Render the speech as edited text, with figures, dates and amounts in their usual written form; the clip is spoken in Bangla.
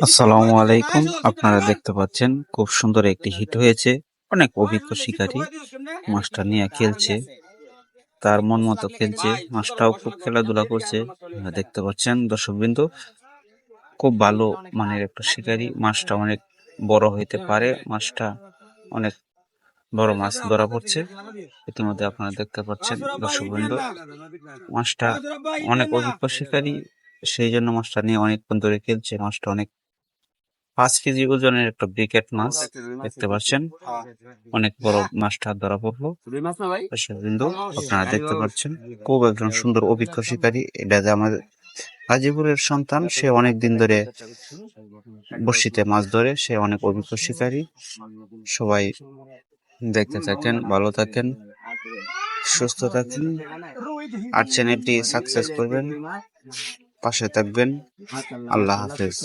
আসসালামু আলাইকুম। আপনারা দেখতে পাচ্ছেন খুব সুন্দর একটি হিট হয়েছে। অনেক অভিজ্ঞ শিকারী মাছটা নিয়ে খেলছে, তার মন মতো খেলছে। মাছটাও খুব খেলাধুলা করছে। দেখতে পাচ্ছেন দর্শকবৃন্দ, খুব ভালো মানের একটা শিকারী। মাছটা অনেক বড় হইতে পারে। মাছটা অনেক বড় মাছ ধরা পড়ছে। ইতিমধ্যে আপনারা দেখতে পাচ্ছেন দর্শকবৃন্দ, মাছটা অনেক অভিজ্ঞ শিকারী, সেই জন্য মাছটা নিয়ে অনেকক্ষণ ধরে খেলছে। মাছটা অনেক 5 কেজি ওজনের একটা ব্রিকেট মাছ দেখতে পাচ্ছেন। অনেক বড় মাছটা ধরা পড়লো। দর্শকবৃন্দ, আপনারা দেখতে পাচ্ছেন খুব একজন সুন্দর অভিজ্ঞ শিকারী। এটা যে আমাদের গাজীপুরের সন্তান, সে অনেক দিন ধরে বড়শিতে মাছ ধরে, সে অনেক অভিজ্ঞ শিকারী। সবাই দেখতে থাকেন, ভালো থাকেন, সুস্থ থাকেন, আর চ্যানেলটি সাকসেস করবেন, পাশে থাকবেন। আল্লাহ হাফেজ।